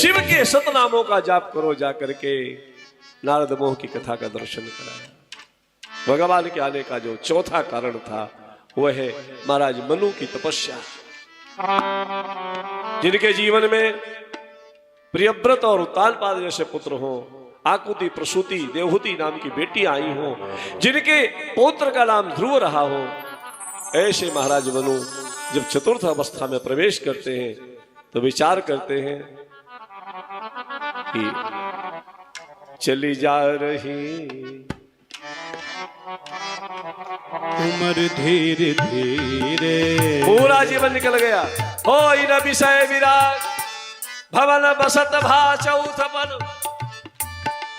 शिव के सतनामों का जाप करो जाकर के। नारद मोह की कथा का दर्शन कराया। भगवान के आने का जो चौथा कारण था वह है महाराज मनु की तपस्या। जिनके जीवन में प्रियव्रत और उत्तानपाद जैसे पुत्र हो, आकुति प्रसूति देवहूति नाम की बेटी आई हो, जिनके पौत्र का नाम ध्रुव रहा हो, ऐसे महाराज मनु जब चतुर्थ अवस्था में प्रवेश करते हैं तो विचार करते हैं कि चली जा रही उम्र धीरे धीरे, पूरा जीवन निकल गया। हो न विषय विराग भवन बसत भा चौथपन,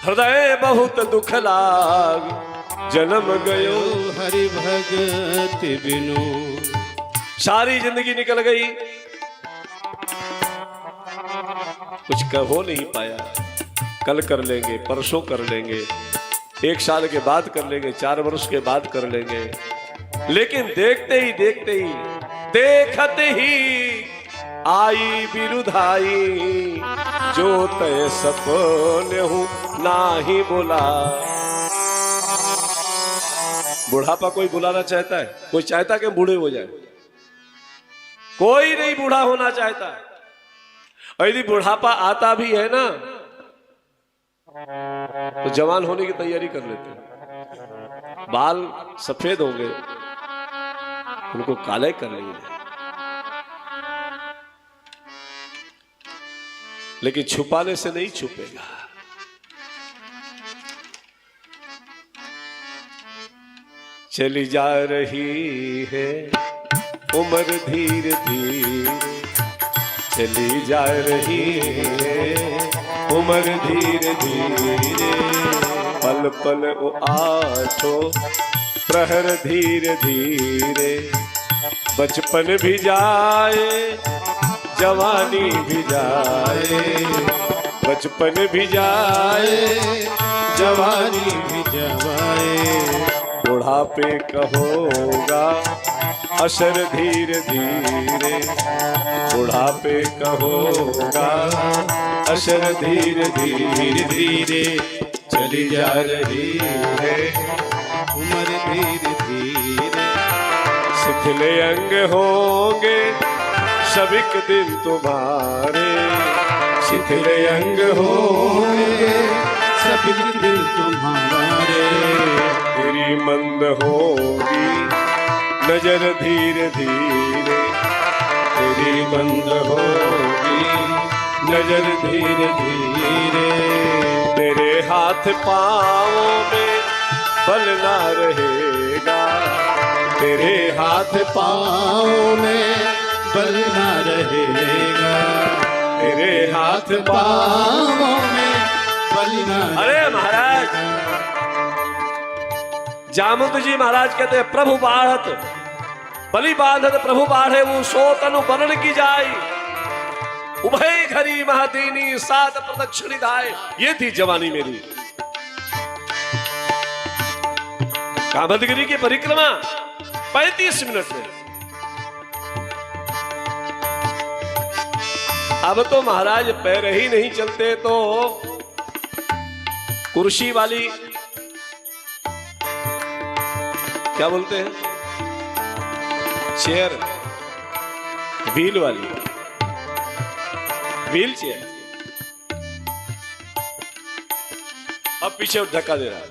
हृदय बहुत दुख लाग जन्म गयो हरि भगत बिनु। सारी जिंदगी निकल गई, कुछ हो नहीं पाया। कल कर लेंगे, परसों कर लेंगे, 1 साल के बाद कर लेंगे, 4 वर्ष के बाद कर लेंगे, लेकिन देखते ही देखते ही आई बिरुधाई, जो तय सपने हूं ना ही बोला। बुढ़ापा कोई बुलाना चाहता है? कोई चाहता कि बूढ़े हो जाए? कोई नहीं बूढ़ा होना चाहता। यदि बुढ़ापा आता भी है ना तो जवान होने की तैयारी कर लेते हैं। बाल सफेद होंगे, उनको काले कर लेंगे, लेकिन छुपाने से नहीं छुपेगा। चली जा रही है उम्र धीरे धीरे, चली जा रही है उम्र धीरे धीरे, पल पल वो आठो प्रहर धीरे धीरे, बचपन भी जाए जवानी भी जाए, बचपन भी जाए जवानी भी जाए, बुढ़ापे कहोगा असर धीरे धीरे, बुढ़ापे कहोगा असर धीरे धीरे धीरे, चली जा रही है उम्र धीरे धीरे, शिथिले अंग होंगे सबिक दिन तुम्हारे, शिथिले अंग होंगे सबिक दिन तुम्हारे, तेरी मंद होगी नजर धीरे धीरे, तेरी बंद होगी नजर धीरे धीरे, तेरे हाथ पाँवों में बल ना रहेगा, तेरे हाथ पाँव में बल ना रहेगा, तेरे हाथ पाँव में बल ना। अरे महाराज जामवंत जी महाराज कहते हैं प्रभु बाढ़त बलि बांधत प्रभु बाढ़े वो सो तनु वर्ण की जाए, उभय घरी महादीनी 7 प्रदक्षिणी धाए। ये थी जवानी मेरी। कामदगिरी की परिक्रमा 35 मिनट में। अब तो महाराज पैर ही नहीं चलते तो कुर्सी वाली क्या बोलते हैं, चेयर, व्हील वाली, व्हील चेयर, अब पीछे धक्का दे रहा है।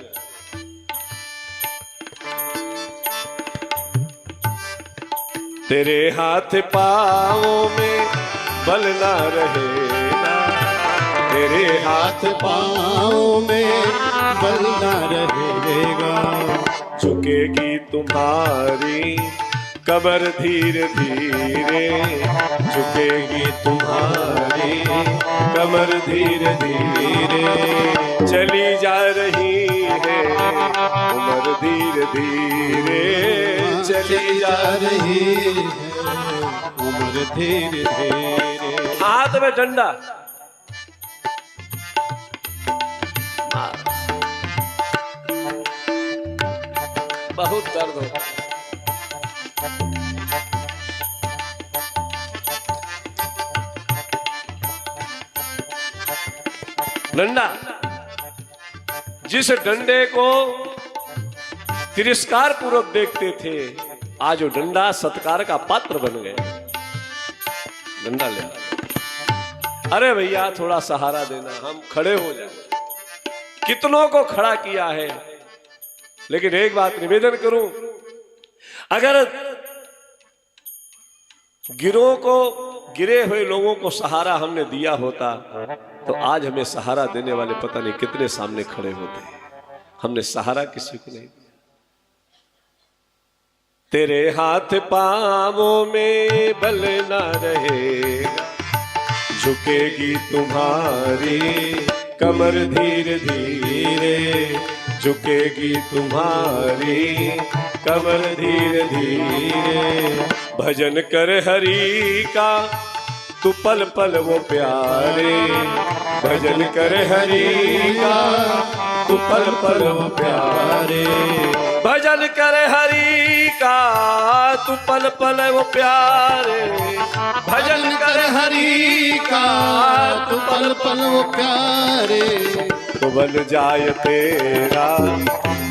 तेरे हाथ पाँवों में बल ना रहेगा, तेरे हाथ पाँव में बल ना रहेगा, झुकेगी तुम्हारी कमर धीरे धीरे, झुकेगी तुम्हारी कमर धीरे धीरे, चली जा रही है उम्र धीरे धीरे, चली जा रही है उम्र धीरे धीरे। हाथ में डंडा, बहुत दर्द होता है। डंडा, जिस डंडे को तिरस्कार पूर्वक देखते थे, आज वो डंडा सत्कार का पात्र बन गया। डंडा ले, अरे भैया थोड़ा सहारा देना, हम खड़े हो जाए। कितनों को खड़ा किया है, लेकिन एक बात निवेदन करूं, अगर गिरे हुए लोगों को सहारा हमने दिया होता तो आज हमें सहारा देने वाले पता नहीं कितने सामने खड़े होते। हमने सहारा किसी को नहीं दिया। तेरे हाथ पांवों में बल ना रहेगा, झुकेगी तुम्हारी कमर धीरे धीरे, झुकेगी तुम्हारी कमर धीरे धीरे। भजन कर हरि का तू पल पल वो प्यारे, भजन कर हरि का तू पल पल वो प्यारे, भजन कर हरि का तू पल पल वो प्यारे, भजन कर हरि का तू पल पल वो प्यारे। तो बन जाए तेरा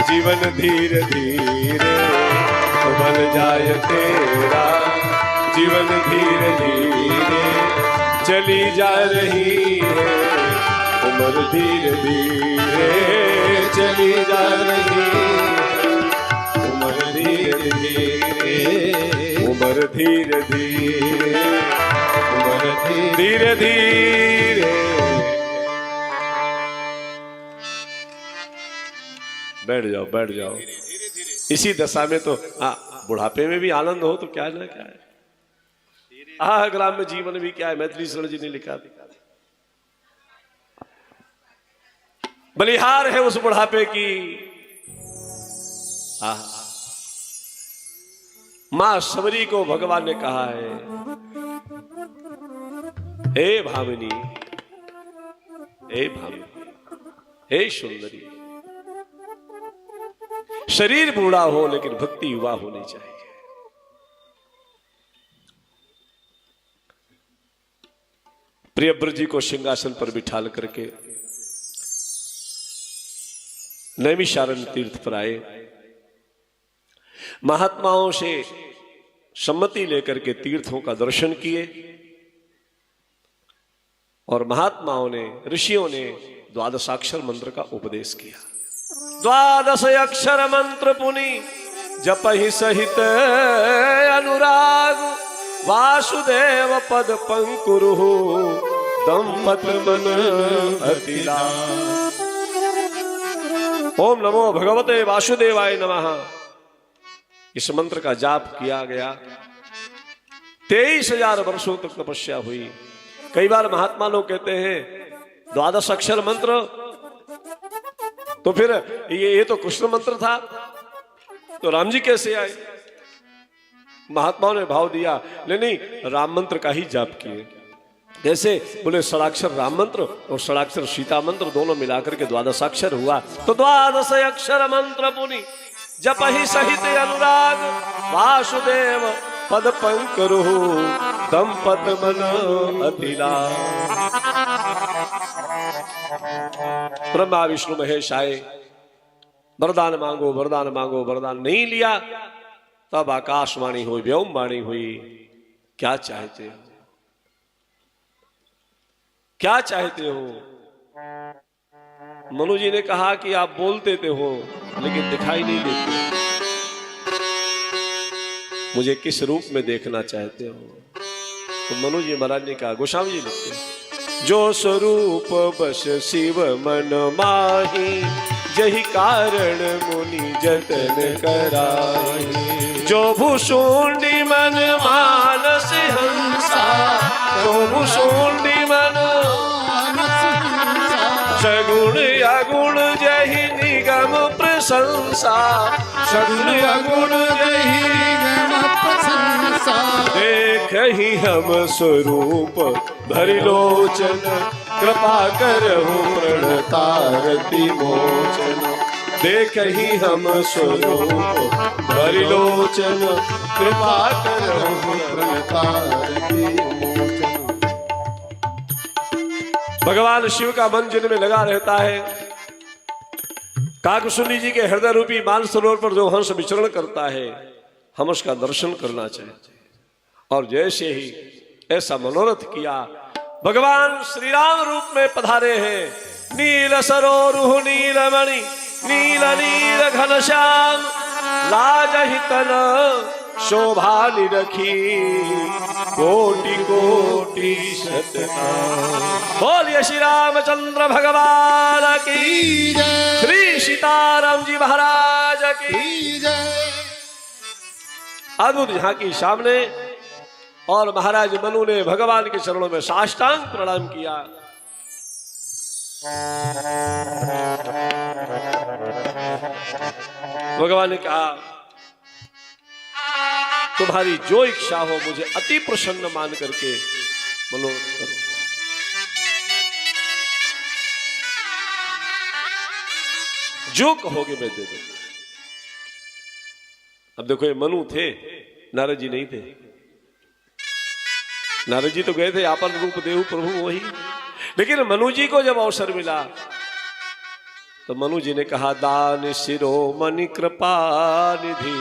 जीवन धीरे धीरे, तो बन जाए तेरा जीवन धीरे धीरे। चली जा रही है उम्र धीरे धीरे, चली जा रही उम्र धीरे धीरे, उम्र धीरे धीरे, उम्र धीरे धीरे। बैठ जाओ बैठ जाओ। इसी दशा में तो बुढ़ापे में भी आनंद हो तो क्या ना क्या है। ग्राम्य जीवन भी क्या है, मैथिली शरण जी ने लिखा। बलिहार है उस बुढ़ापे की। मां सबरी को भगवान ने कहा है, हे भामिनी, हे भामिनी, हे सुंदरी, शरीर बूढ़ा हो लेकिन भक्ति युवा होनी चाहिए। प्रियव्रत जी को सिंहासन पर बिठाल करके नैमिषारण्य तीर्थ पर आए। महात्माओं से सम्मति लेकर के तीर्थों का दर्शन किए और महात्माओं ने, ऋषियों ने द्वादशाक्षर मंत्र का उपदेश किया। द्वादश अक्षर मंत्र पुनि जपहि सहित अनुराग, वासुदेव पद पंकुरुहु दंपत मन अतिला। ओम नमो भगवते वासुदेवाय नमः। इस मंत्र का जाप किया गया। 23,000 वर्षों तक तपस्या हुई। कई बार महात्मा लोग कहते हैं द्वादश अक्षर मंत्र, तो फिर ये तो कृष्ण मंत्र था, तो राम जी कैसे आए? महात्माओं ने भाव दिया, नहीं, राम मंत्र का ही जाप किए। जैसे बोले षडाक्षर राम मंत्र और षडाक्षर सीता मंत्र दोनों मिलाकर के द्वादशाक्षर हुआ। तो द्वादश अक्षर मंत्र पुनि जपहि सहित अनुराग, वासुदेव पद पंकरुहु दंपत मन अतिला। ब्रह्मा विष्णु महेश आए, वरदान मांगो वरदान मांगो, वरदान नहीं लिया। तब आकाशवाणी हुई, व्योमवाणी हुई, क्या चाहते हो, क्या चाहते हो? मनु जी ने कहा कि आप बोलते तो हो लेकिन दिखाई नहीं देते, मुझे किस रूप में देखना चाहते हो? तो मनु जी महाराज ने कहा, गोस्वामी जी लिखते हैं, जो स्वरूप बस शिव मन माही, जही कारण मुनि जतन कराही। जो भूषुंडी मन मानस हंसा, जो भूषुंडी मन सगुण अगुण जही निगम प्रशंसा, सगुण अगुण जही निगम प्रशंसा। देख ही हम स्वरूप भरि लोचन, कृपा करहु प्रणतारति मोचन। देख ही हम स्वरूप भरि लोचन, कृपा करहु प्रणतारति मोचन। भगवान शिव का मन जिनमें लगा रहता है, काकसुनी जी के हृदय रूपी मानसरोवर पर जो हंस विचरण करता है, हम उसका दर्शन करना चाहते हैं। और जैसे ही ऐसा मनोरथ किया, भगवान श्री राम रूप में पधारे हैं। नील सरोरुह नीलमणि नील नील घनश्याम, लाजहि तन शोभा निरखी, कोटि कोटि सतनाम। बोलिए श्री रामचंद्र भगवान की जय, श्री सीताराम जी महाराज की जय। अद्भुत झांकी सामने, और महाराज मनु ने भगवान के चरणों में साष्टांग प्रणाम किया। भगवान ने कहा, तुम्हारी जो इच्छा हो मुझे अति प्रसन्न मान करके मनोरथ करो। जो कहोगे मैं दे दूंगा। अब देखो, ये मनु थे, नारद जी नहीं थे। नारद जी तो गए थे आपन रूप देहु प्रभु वही, लेकिन मनु जी को जब अवसर मिला तो मनु जी ने कहा, दान शिरोमणि कृपा निधि,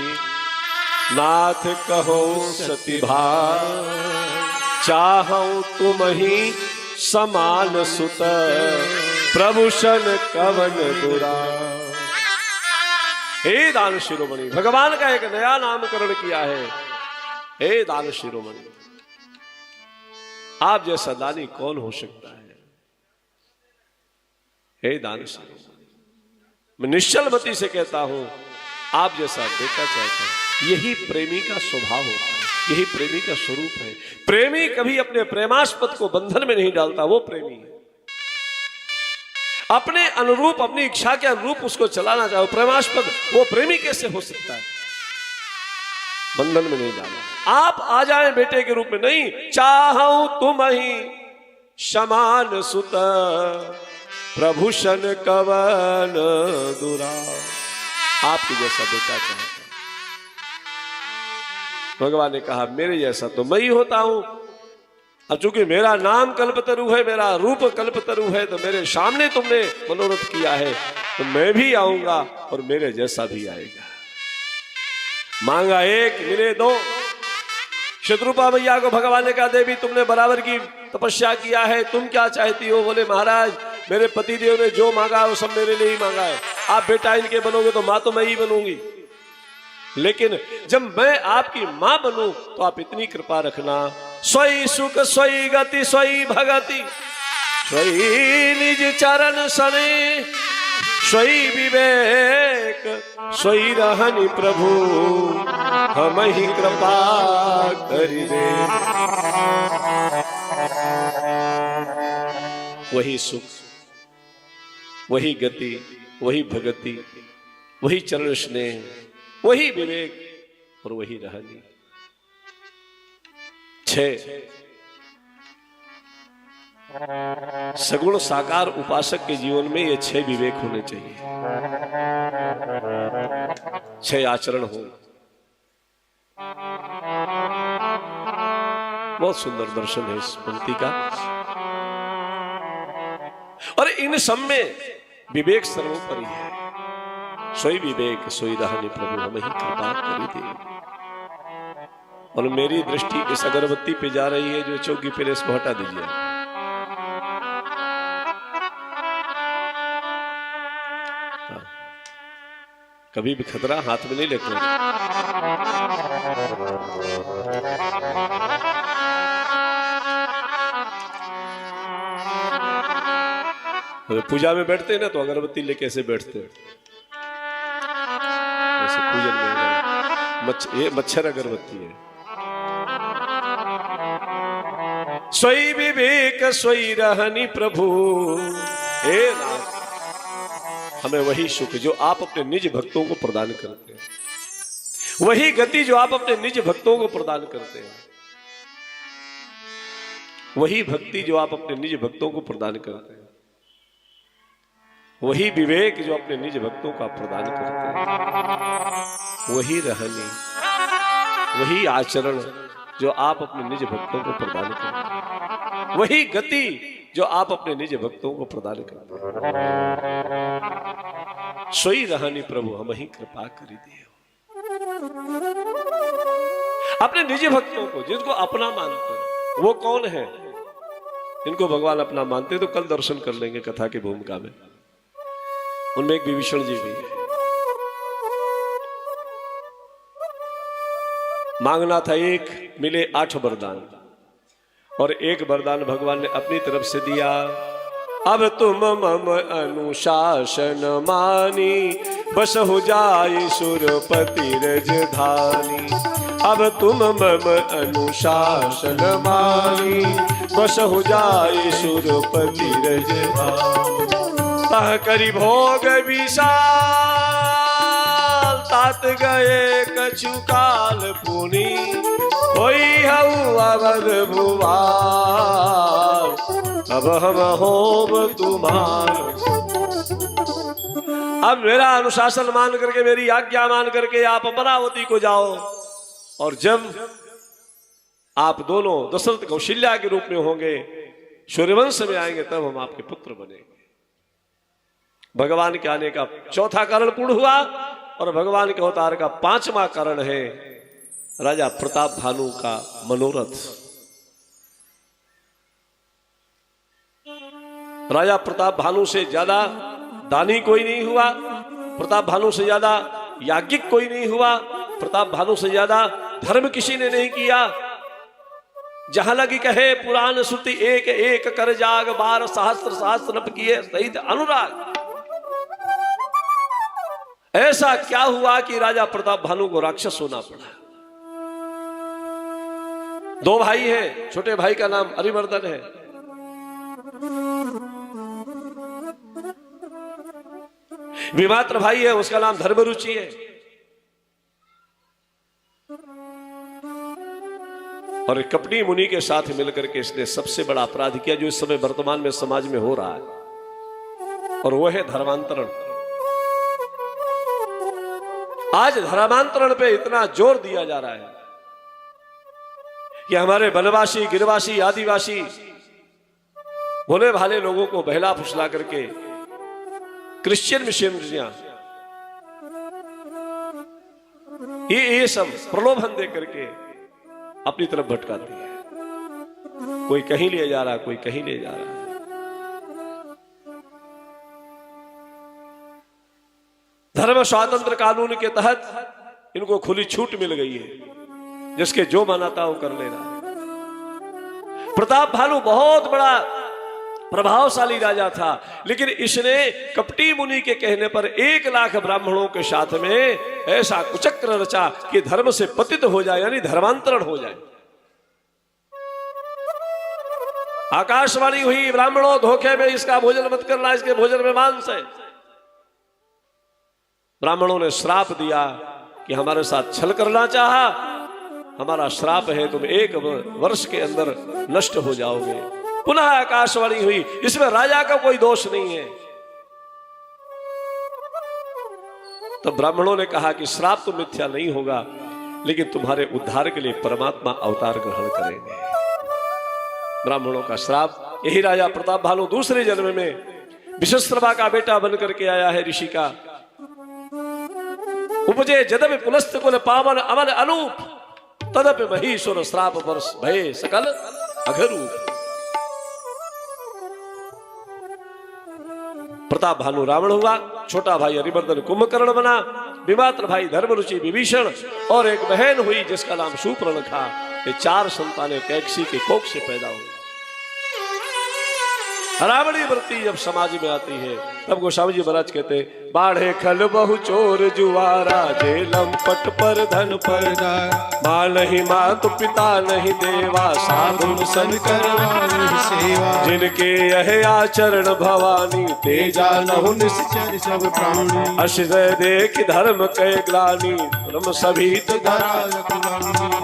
नाथ कहो सतिभा, चाहूं तुम ही समान सुत, प्रभुषण कवन दुरा। हे दान शिरोमणि, भगवान का एक नया नामकरण किया है। हे दान शिरोमणि, आप जैसा दानी कौन हो सकता है। हे दान शिरोमणि, मैं निश्चल मति से कहता हूं, आप जैसा बेटा चाहता हूं। यही प्रेमी का स्वभाव होता है, यही प्रेमी का स्वरूप है। प्रेमी कभी अपने प्रेमास्पद को बंधन में नहीं डालता, वो प्रेमी है। अपने अनुरूप, अपनी इच्छा के अनुरूप उसको चलाना चाहो, प्रेमास्पद, वो प्रेमी कैसे हो सकता है। बंधन में नहीं डाला। आप आ जाए बेटे के रूप में, नहीं, चाहूं तुम ही समान सुत, प्रभुषण कवन दुरा। आपके जैसा बेटा चाहता। भगवान ने कहा, मेरे जैसा तो मैं ही होता हूं। अब चूंकि मेरा नाम कल्पतरु है, मेरा रूप कल्पतरु है, तो मेरे सामने तुमने मनोरथ किया है, तो मैं भी आऊंगा और मेरे जैसा भी आएगा। मांगा एक, मिले दो। शत्रुपा मैया को भगवान ने कहा, देवी तुमने बराबर की तपस्या किया है, तुम क्या चाहती हो। बोले, महाराज मेरे पतिदेव ने जो मांगा वो सब मेरे लिए ही मांगा है। आप बेटा इनके बनोगे तो मां तो मैं ही बनूंगी, लेकिन जब मैं आपकी मां बनूं तो आप इतनी कृपा रखना, स्वई सुख स्वई गति स्वई भगति, स्वई निज चरण सने, स्वई विवेक स्वई रहनि प्रभु, हम ही कृपा करि दे। वही सुख, वही गति, वही भगति, वही चरण स्नेह, वही विवेक और वही रहनी। 6 सगुण साकार उपासक के जीवन में ये 6 विवेक होने चाहिए, 6 आचरण हो। बहुत सुंदर दर्शन है इस पंक्ति का। और इन सब में विवेक सर्वोपरि है। सोई विवेक सोई रहनि प्रभु, हम ही कृपा करि दे। और मेरी दृष्टि इस अगरबत्ती पे जा रही है जो चौकी पे, इसको हटा दीजिए। कभी भी खतरा हाथ में नहीं लेते। पूजा में बैठते हैं ना, तो अगरबत्ती लेके ऐसे बैठते हैं, ऐसे पूजन में। ये मच्छर अगरबत्ती है। सोई विवेक सोई रहनि प्रभु, हे नाथ हमें वही सुख जो आप अपने निज भक्तों को प्रदान करते हैं, वही गति जो आप अपने निज भक्तों को प्रदान करते हैं, वही भक्ति जो आप अपने निज भक्तों को प्रदान करते हैं, वही विवेक जो अपने निज भक्तों का प्रदान करते हैं, वही रहनी, वही आचरण जो आप अपने निज भक्तों को प्रदान करते हैं, वही गति जो आप अपने निज भक्तों को प्रदान करते हैं। सोई रहनी प्रभु हम ही कृपा करी दिए। अपने निज भक्तों को जिनको अपना मानते हैं, वो कौन है? इनको भगवान अपना मानते हैं। तो कल दर्शन कर लेंगे कथा की भूमिका में। उनमें एक विभीषण जी भी है। मांगना था एक, मिले 8 वरदान, और एक वरदान भगवान ने अपनी तरफ से दिया। अब तुम मम अनुशासन मानी, बस हो जाए सुरपति रजधानी। अब तुम मम अनुशासन मानी, बस हो जाए सुरपति रजधानी। तह करी भोग विशाल, तात गए कछु काल पुनी, होई हऊ अवध भुवार, अब हम होम तुम्हार। अब मेरा अनुशासन मान करके, मेरी आज्ञा मान करके आप अमरावती को जाओ, और जब आप दोनों दशरथ कौशल्या के रूप में होंगे, सूर्यवंश में आएंगे, तब हम आपके पुत्र बनेंगे। भगवान के आने का चौथा कारण पूर्ण हुआ, और भगवान के अवतार का 5वां कारण है राजा प्रताप भानु का मनोरथ। राजा प्रताप भानु से ज्यादा दानी कोई नहीं हुआ, प्रताप भानु से ज्यादा याज्ञिक कोई नहीं हुआ, प्रताप भानु से ज्यादा धर्म किसी ने नहीं किया। जहां लगी कहे पुराण श्रुति, एक एक कर जाग, 12 सहस्त्र सहस्त्र नप किए सहित अनुराग। ऐसा क्या हुआ कि राजा प्रताप भानु को राक्षस होना पड़ा? 2 भाई हैं, छोटे भाई का नाम अरिमर्दन है, विमात्र भाई है, उसका नाम धर्मरुचि है। और कपटी मुनि के साथ मिलकर के इसने सबसे बड़ा अपराध किया जो इस समय वर्तमान में समाज में हो रहा है, और वो है धर्मांतरण। आज धर्मांतरण पे इतना जोर दिया जा रहा है कि हमारे वनवासी, गिरवासी, आदिवासी भोले भाले लोगों को बहला फुसला करके क्रिश्चियन मिशनरियां ये सब प्रलोभन दे करके अपनी तरफ भटकाती है। कोई कहीं ले जा रहा, कोई कहीं ले जा रहा है। धर्म स्वातंत्र कानून के तहत इनको खुली छूट मिल गई है, जिसके जो मनाता वो कर ले रहा है। प्रताप भानु बहुत बड़ा प्रभावशाली राजा था, लेकिन इसने कपटी मुनि के कहने पर 1 लाख ब्राह्मणों के साथ में ऐसा कुचक्र रचा कि धर्म से पतित हो जाए, यानी धर्मांतरण हो जाए। आकाशवाणी हुई, ब्राह्मणों धोखे में इसका भोजन मत करना, इसके भोजन में मांस है। ब्राह्मणों ने श्राप दिया कि हमारे साथ छल करना चाहा, हमारा श्राप है, तुम 1 वर्ष के अंदर नष्ट हो जाओगे। पुनः आकाशवाणी हुई, इसमें राजा का कोई दोष नहीं है। तो ब्राह्मणों ने कहा कि श्राप तो मिथ्या नहीं होगा, लेकिन तुम्हारे उद्धार के लिए परमात्मा अवतार ग्रहण करेंगे। ब्राह्मणों का श्राप, यही राजा प्रताप भानु दूसरे जन्म में विशस्त्रभा का बेटा बन करके आया है ऋषि का। उपजे जदपि पुलस्त कुल पावन अमन अनूप, तदपि महीश्वर श्राप वर्ष भय सकल अघरूप। प्रताप भानु रावण हुआ, छोटा भाई अरिमर्दन कुंभकर्ण बना, विमात्र भाई धर्मरुचि विभीषण, और एक बहन हुई जिसका नाम शूर्पणखा। ये 4 संतानें कैकसी के कोख से पैदा हुई। रावणी वृत्ति जब समाज में आती है, तब गोस्वामी जी महाराज कहते, बाढ़े खल बहु चोर जुआरा, जेलम पट पर धन पर, माँ नहीं मात पिता नहीं देवा, साधु संकर सेवा, जिनके यह आचरण भवानी, तेजा नहु निश्चर सब प्राणी, अश्रय देख धर्म के ग्लानि, ब्रह्म सभी तो धरा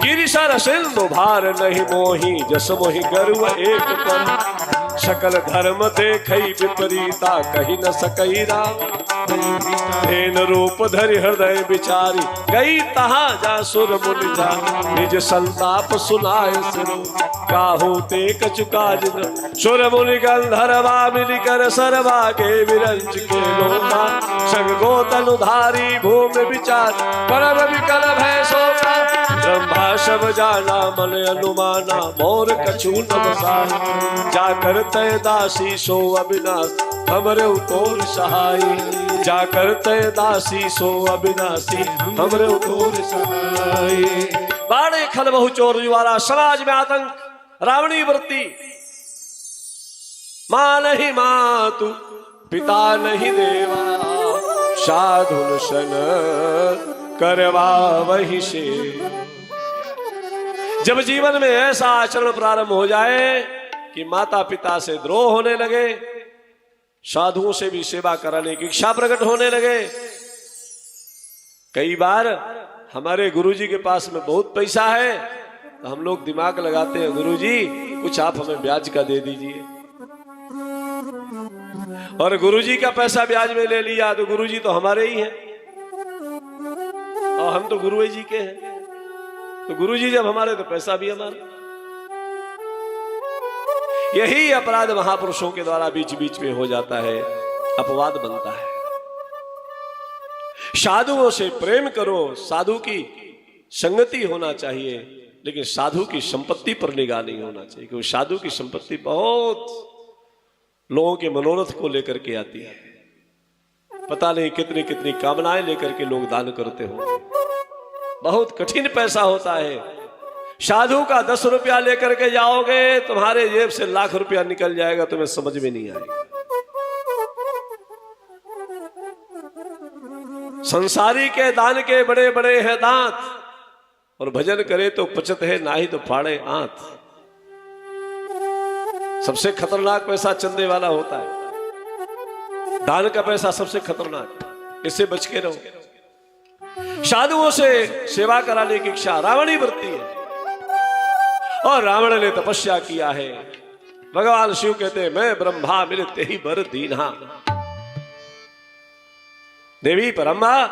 गिरिशर सिंधु भार नहीं मोही, जस मोहि गर्व एक पर, सकल धर्म देखई विपरीता, कही न सकई राम, हेन रूप धरि हृदय विचारी, गई तहाँ जा सुर मुनि जा, निज संताप सुनाए सिरो, काहू ते कचुका जिन। सुर मुनि गंधर्वा मिलिकर सरवागे विरंच के लोका, संग गोतन उधारी भूमि विचार, परम विकल भय शोका। ब्रह्मा सब जाना मन अनुमाना, मोर कछु न बसाई, जाकर तय दासी सो अविनाश, हमरे उतोर सहाय। जाकर तय दासी सो अविनाशी, हमरे उतोर सहाय। बाणे खल बहु चोर ज्वाला, समाज में आतंक, रावणी वृत्ति। माँ नहीं मातु, पिता नहीं देवा, साधुन सन करवा वही से। जब जीवन में ऐसा आचरण प्रारंभ हो जाए कि माता पिता से द्रोह होने लगे, साधुओं से भी सेवा कराने की इच्छा प्रकट होने लगे। कई बार हमारे गुरुजी के पास में बहुत पैसा है तो हम लोग दिमाग लगाते हैं, गुरुजी कुछ आप हमें ब्याज का दे दीजिए। और गुरुजी का पैसा ब्याज में ले लिया तो गुरुजी तो हमारे ही हैं और हम तो गुरु जी के हैं, तो गुरुजी जब हमारे तो पैसा भी हमारा। यही अपराध महापुरुषों के द्वारा बीच बीच में हो जाता है, अपवाद बनता है। साधुओं से प्रेम करो, साधु की संगति होना चाहिए, लेकिन साधु की संपत्ति पर निगाह नहीं होना चाहिए, क्योंकि साधु की संपत्ति बहुत लोगों के मनोरथ को लेकर के आती है। पता नहीं कितनी कितनी कामनाएं लेकर के लोग दान करते हो, बहुत कठिन पैसा होता है। साधु का 10 रुपया लेकर के जाओगे, तुम्हारे जेब से लाख रुपया निकल जाएगा, तुम्हें समझ में नहीं आएगा। संसारी के दान के बड़े बड़े हैं दांत, और भजन करे तो पचत है, ना ही तो फाड़े आंत। सबसे खतरनाक पैसा चंदे वाला होता है, दान का पैसा सबसे खतरनाक, इससे बच के रहो। साधुओं से सेवा कराने की इच्छा रावणी वृत्ति है, और रावण ने तपस्या किया है। भगवान शिव कहते हैं, मैं ब्रह्मा मिलते ही बर दीन्हा। देवी ब्रह्मा,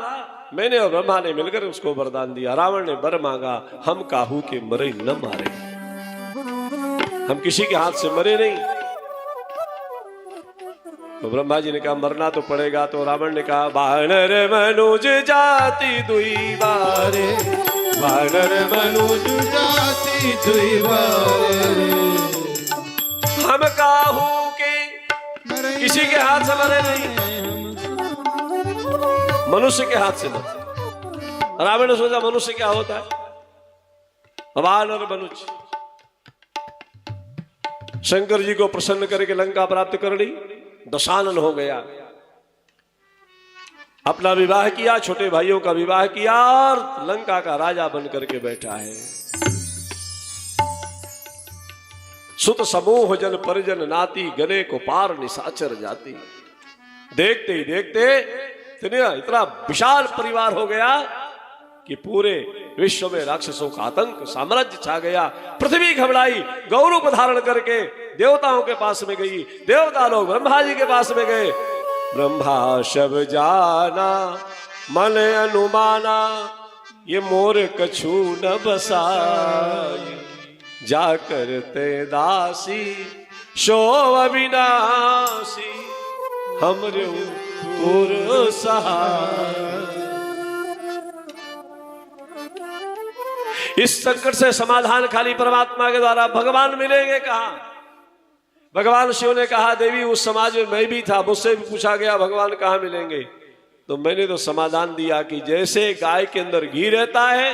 मैंने और ब्रह्मा ने मिलकर उसको वरदान दिया। रावण ने वर मांगा, हम काहू के मरे न मारे, हम किसी के हाथ से मरे नहीं। तो ब्रह्मा जी ने कहा मरना तो पड़ेगा, तो रावण ने कहा वानर मनुज जाति दुई बारे, वानर मनुज जाति दुई बारे, हम काहू के किसी के हाथ से मरे नहीं, मनुष्य के हाथ से मरे। रावण ने सोचा मनुष्य क्या होता है, वानर मनुज। शंकर जी को प्रसन्न करके लंका प्राप्त कर ली, दशानन हो गया। अपना विवाह किया, छोटे भाइयों का विवाह किया, और लंका का राजा बन करके बैठा है। सुत समूह जन परिजन नाती, गने को पार निशाचर जाती। देखते ही देखते इतना विशाल परिवार हो गया कि पूरे विश्व में राक्षसों का आतंक, साम्राज्य छा गया। पृथ्वी घबराई, गौरूप धारण करके देवताओं के पास में गई। देवता लोग ब्रह्मा जी के पास में गए। ब्रह्मा सब जाना मन अनुमाना, ये मोर कछु न बसाई, जाकर ते दासी शो अविनाशी, हमरे उतोर सहाय। इस संकट से समाधान खाली परमात्मा के द्वारा। भगवान मिलेंगे कहां? भगवान शिव ने कहा देवी उस समाज में मैं भी था, मुझसे भी पूछा गया भगवान कहां मिलेंगे, तो मैंने तो समाधान दिया कि जैसे गाय के अंदर घी रहता है,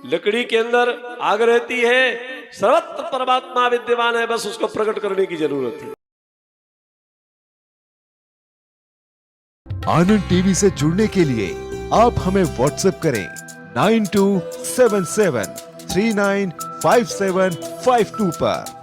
लकड़ी के अंदर आग रहती है, सर्वत्र परमात्मा विद्यमान है, बस उसको प्रकट करने की जरूरत है। आनंद टीवी से जुड़ने के लिए आप हमें व्हाट्सएप करें 9277395752 पर।